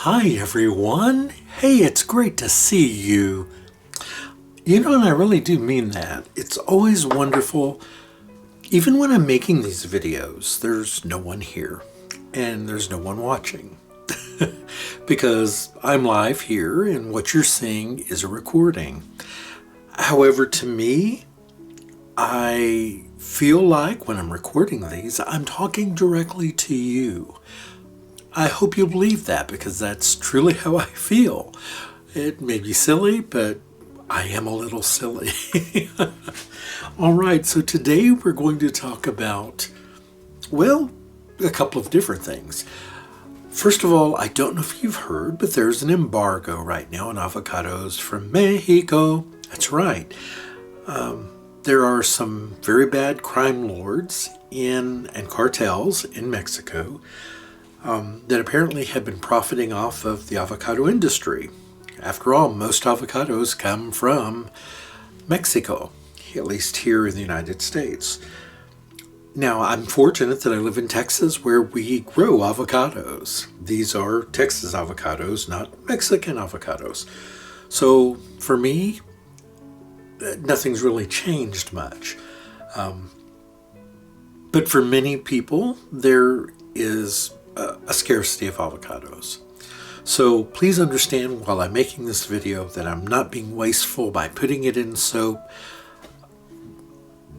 Hi everyone. Hey, it's great to see you. You know, and I really do mean that. It's always wonderful. Even when I'm making these videos, there's no one here and there's no one watching because I'm live here and what you're seeing is a recording. However, to me, I feel like when I'm recording these, I'm talking directly to you. I hope you believe that because that's truly how I feel. It may be silly, but I am a little silly. All right, so today we're going to talk about, well, a couple of different things. First of all, I don't know if you've heard, but there's an embargo right now on avocados from Mexico. That's right. There are some very bad crime lords and cartels in Mexico that apparently have been profiting off of the avocado industry. After all, most avocados come from Mexico, at least here in the United States. Now, I'm fortunate that I live in Texas where we grow avocados. These are Texas avocados, not Mexican avocados. So for me, nothing's really changed much. But for many people, there is a scarcity of avocados. So please understand while I'm making this video that I'm not being wasteful by putting it in soap.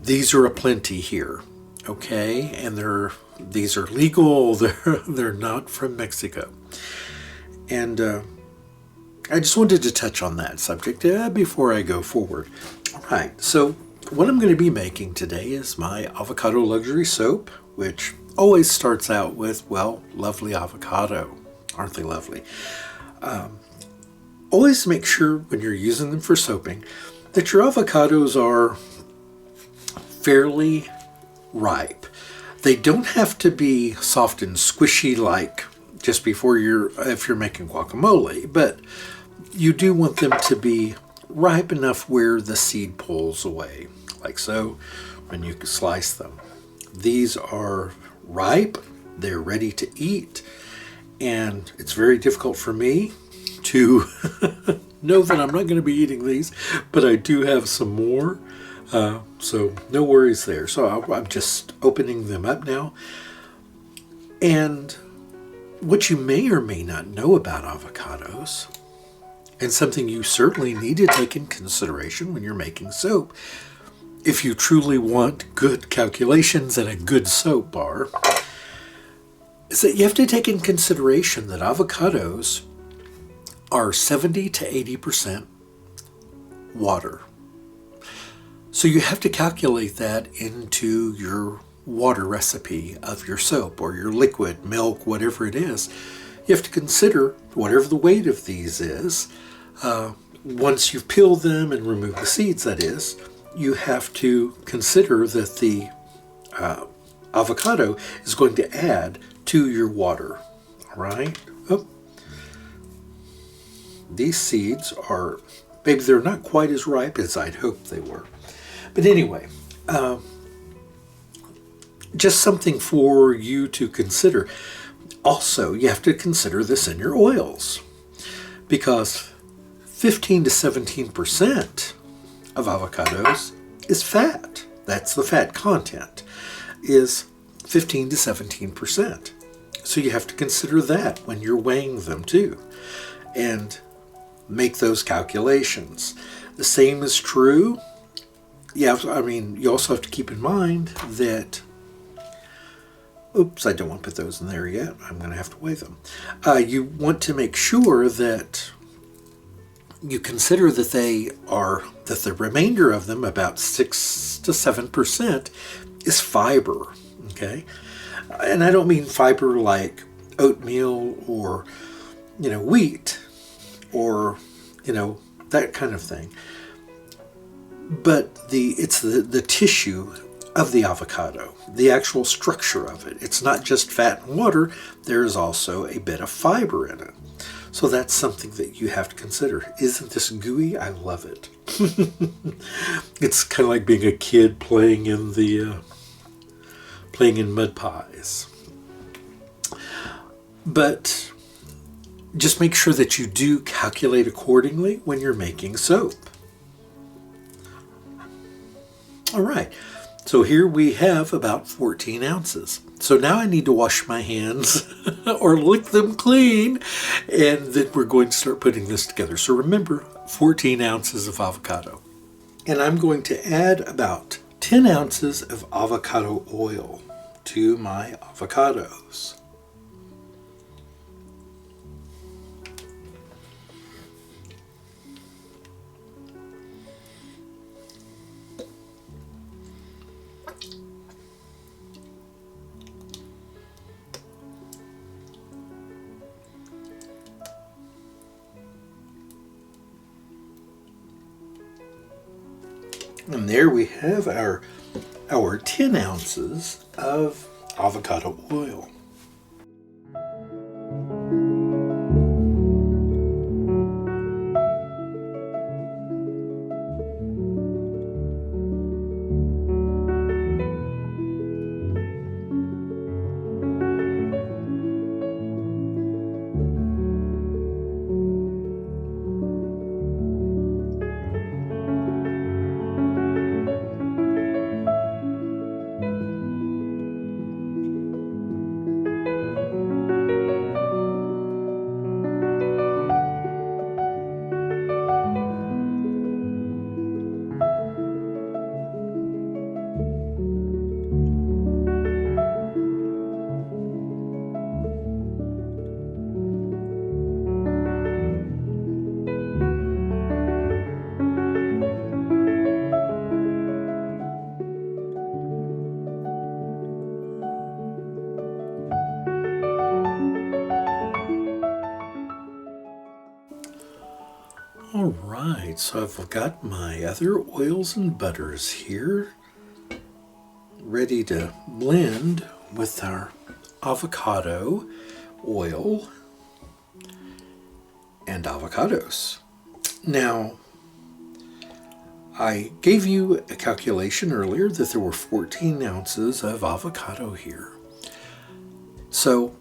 These are aplenty here, okay? And these are legal. They're not from Mexico. And I just wanted to touch on that subject before I go forward. All right, so what I'm going to be making today is my avocado luxury soap, which always starts out with, well, lovely avocado. Aren't they lovely? Always make sure when you're using them for soaping that your avocados are fairly ripe. They don't have to be soft and squishy like just before if you're making guacamole, but you do want them to be ripe enough where the seed pulls away, like so, when you slice them. These are ripe, they're ready to eat, and it's very difficult for me to know that I'm not going to be eating these, but I do have some more, so no worries there. So I'm just opening them up now. And what you may or may not know about avocados, and something you certainly need to take in consideration when you're making soap, if you truly want good calculations and a good soap bar, is that you have to take in consideration that avocados are 70 to 80% water. So you have to calculate that into your water recipe of your soap or your liquid, milk, whatever it is. You have to consider whatever the weight of these is. Once you've peeled them and removed the seeds, that is, you have to consider that the avocado is going to add to your water. All right? Oh. These seeds are, maybe they're not quite as ripe as I'd hoped they were. But anyway, just something for you to consider. Also, you have to consider this in your oils, because 15 to 17% of avocados is fat. That's the fat content, is 15 to 17%. So you have to consider that when you're weighing them too, and make those calculations. The same is true. Yeah, I mean, you also have to keep in mind that, oops, I don't want to put those in there yet. I'm going to have to weigh them. You want to make sure that you consider that that the remainder of them, about 6 to 7%, is fiber, okay? And I don't mean fiber like oatmeal or, wheat or, that kind of thing. But it's the tissue of the avocado, the actual structure of it. It's not just fat and water. There is also a bit of fiber in it. So that's something that you have to consider. Isn't this gooey? I love it. It's kind of like being a kid playing in mud pies. But just make sure that you do calculate accordingly when you're making soap. All right, so here we have about 14 ounces. So now I need to wash my hands or lick them clean, and then we're going to start putting this together. So remember, 14 ounces of avocado. And I'm going to add about 10 ounces of avocado oil to my avocados. And there we have our 10 ounces of avocado oil. All right, so I've got my other oils and butters here ready to blend with our avocado oil and avocados. Now, I gave you a calculation earlier that there were 14 ounces of avocado here. So,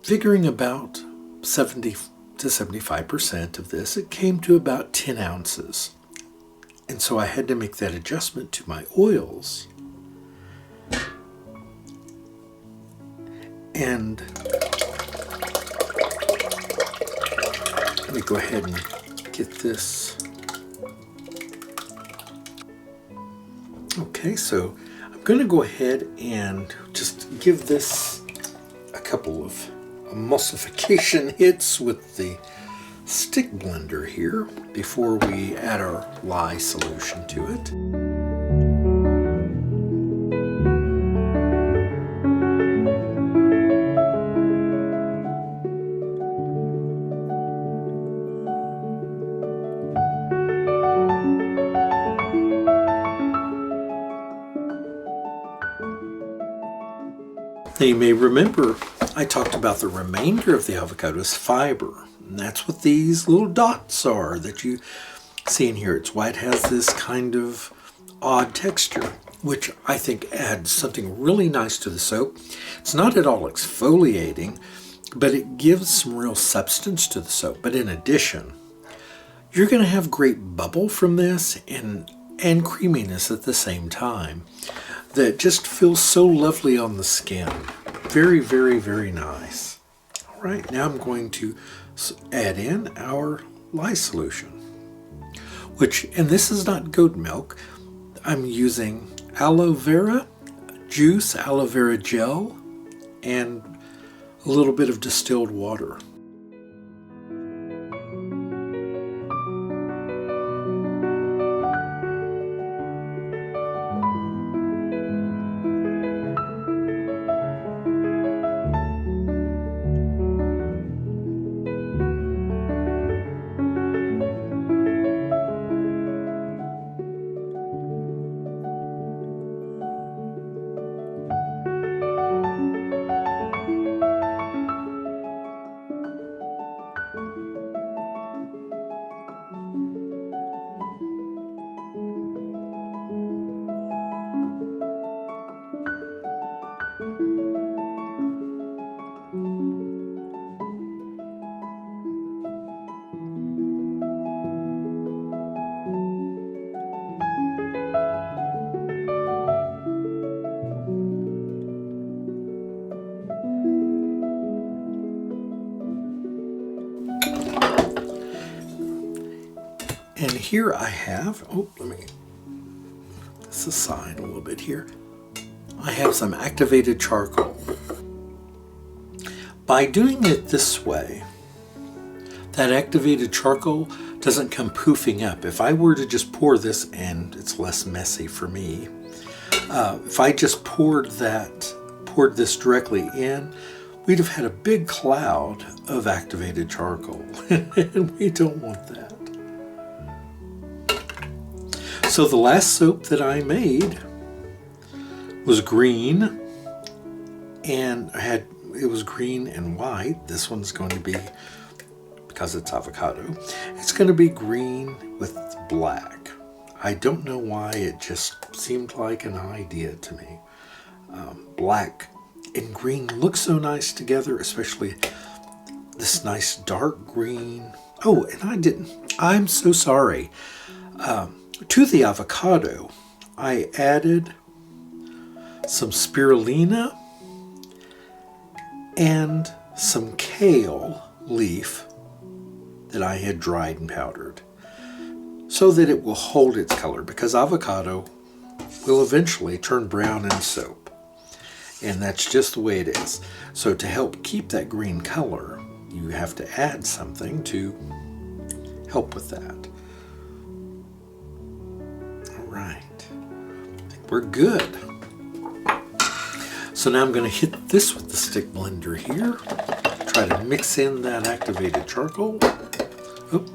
figuring about 70 to 75% of this, it came to about 10 ounces. And so I had to make that adjustment to my oils. And let me go ahead and get this. Okay, so I'm going to go ahead and just give this a couple of emulsification hits with the stick blender here before we add our lye solution to it. Now you may remember I talked about the remainder of the avocado as fiber, and that's what these little dots are that you see in here. It's why it has this kind of odd texture, which I think adds something really nice to the soap. It's not at all exfoliating, but it gives some real substance to the soap. But in addition, you're going to have great bubble from this and creaminess at the same time that just feels so lovely on the skin. Very, very, very nice. All right, now I'm going to add in our lye solution, and this is not goat milk. I'm using aloe vera juice, aloe vera gel, and a little bit of distilled water. here I have, oh, let me this aside a little bit here. I have some activated charcoal. By doing it this way, that activated charcoal doesn't come poofing up. If I were to just pour this, and it's less messy for me, if I just poured this directly in, we'd have had a big cloud of activated charcoal, and we don't want that. So the last soap that I made was green, and it was green and white. This one's going to be, because it's avocado, it's going to be green with black. I don't know why, it just seemed like an idea to me. Black and green look so nice together, especially this nice dark green. Oh, and I'm so sorry. To the avocado, I added some spirulina and some kale leaf that I had dried and powdered, so that it will hold its color, because avocado will eventually turn brown in soap, and that's just the way it is. So to help keep that green color, you have to add something to help with that. All right, I think we're good. So now I'm going to hit this with the stick blender here. Try to mix in that activated charcoal. Oop.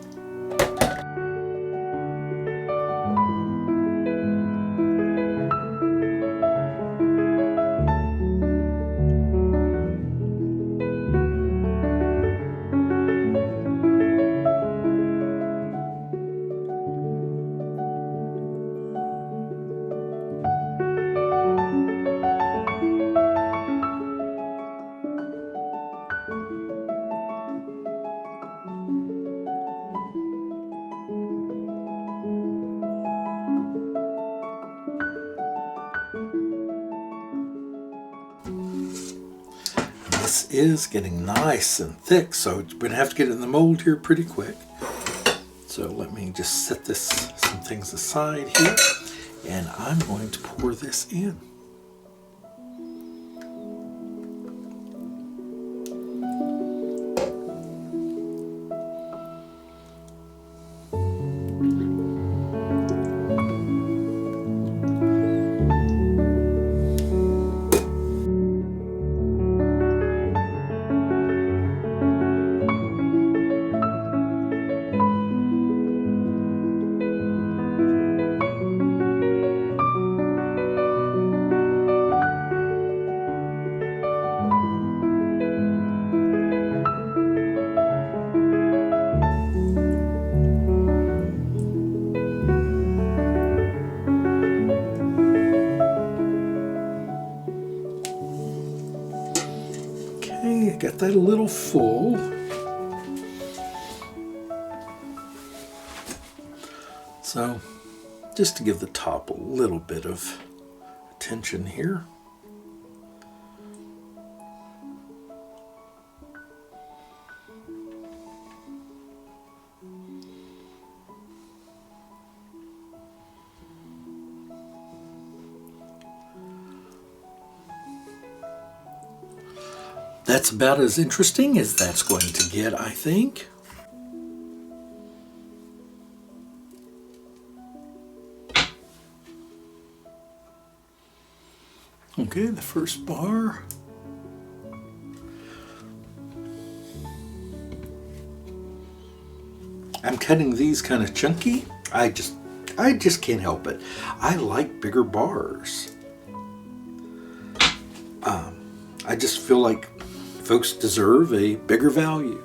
This is getting nice and thick, so we're going to have to get it in the mold here pretty quick. So let me just set some things aside here, and I'm going to pour this in. Okay, I got that a little full. So, just to give the top a little bit of attention here. That's about as interesting as that's going to get, I think. Okay, the first bar. I'm cutting these kind of chunky. I just can't help it. I like bigger bars. I just feel like folks deserve a bigger value.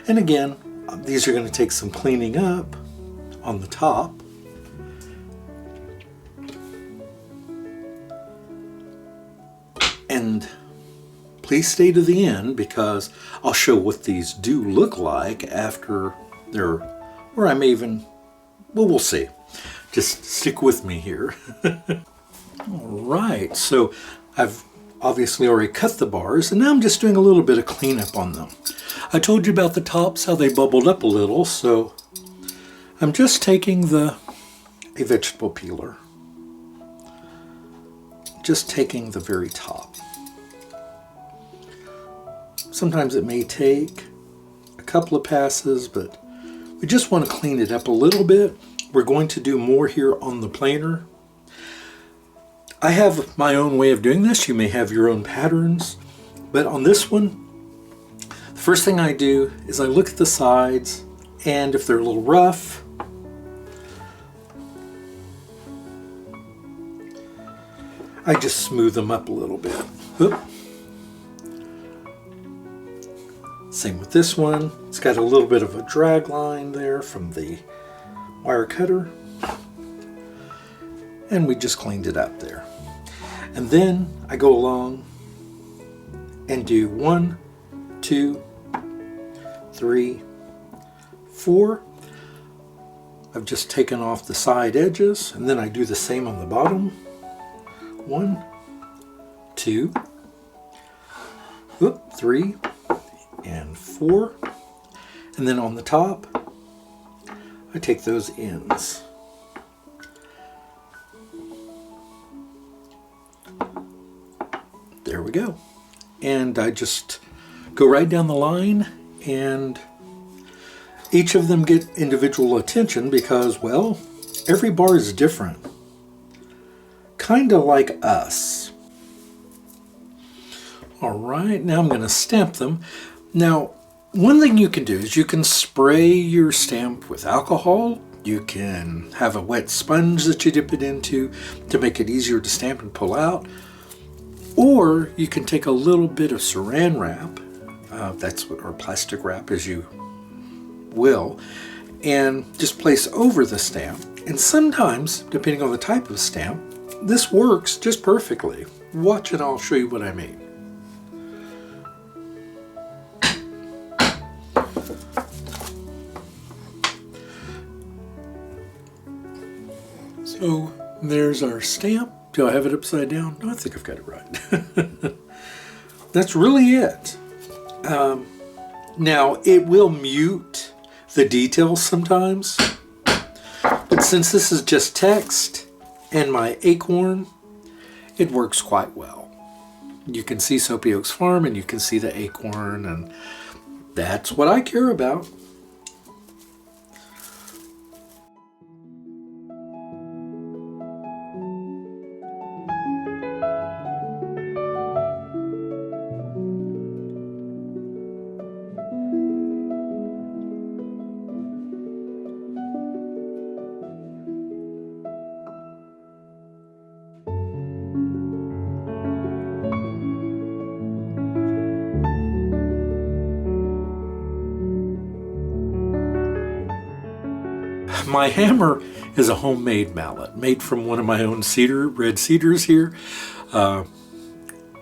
And again, these are going to take some cleaning up on the top. And please stay to the end, because I'll show what these do look like after they're, or I may even, well, we'll see. Just stick with me here. All right, so I've obviously already cut the bars, and now I'm just doing a little bit of cleanup on them. I told you about the tops, how they bubbled up a little, so I'm just taking a vegetable peeler, just taking the very top. Sometimes it may take a couple of passes, but we just want to clean it up a little bit. We're going to do more here on the planer. I have my own way of doing this. You may have your own patterns, but on this one, the first thing I do is I look at the sides, and if they're a little rough, I just smooth them up a little bit. Oop. Same with this one. It's got a little bit of a drag line there from the wire cutter. And we just cleaned it up there. And then I go along and do 1, 2, 3, 4. I've just taken off the side edges, and then I do the same on the bottom. 1, 2, 3, and 4. And then on the top, I take those ends. There we go. And I just go right down the line, and each of them get individual attention because, well, every bar is different. Kind of like us. All right, now I'm going to stamp them. Now, one thing you can do is you can spray your stamp with alcohol. You can have a wet sponge that you dip it into to make it easier to stamp and pull out. Or you can take a little bit of saran wrap, or plastic wrap as you will, and just place over the stamp. And sometimes, depending on the type of stamp, this works just perfectly. Watch and I'll show you what I mean. So there's our stamp. Do I have it upside down? No, I think I've got it right. That's really it. Now, it will mute the details sometimes, but since this is just text and my acorn, it works quite well. You can see Soapy Oaks Farm and you can see the acorn, and that's what I care about. My hammer is a homemade mallet made from one of my own red cedars here.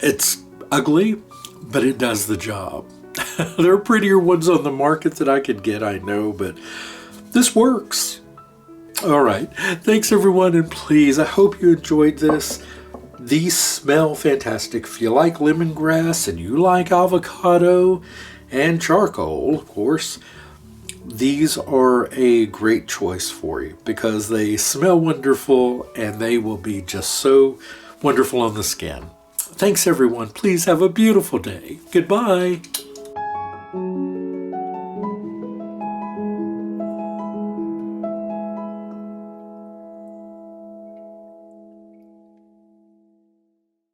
It's ugly, but it does the job. There are prettier ones on the market that I could get, I know, but this works. All right, thanks everyone, and please, I hope you enjoyed this. These smell fantastic. If you like lemongrass and you like avocado and charcoal, of course, these are a great choice for you because they smell wonderful and they will be just so wonderful on the skin. Thanks everyone. Please have a beautiful day. Goodbye.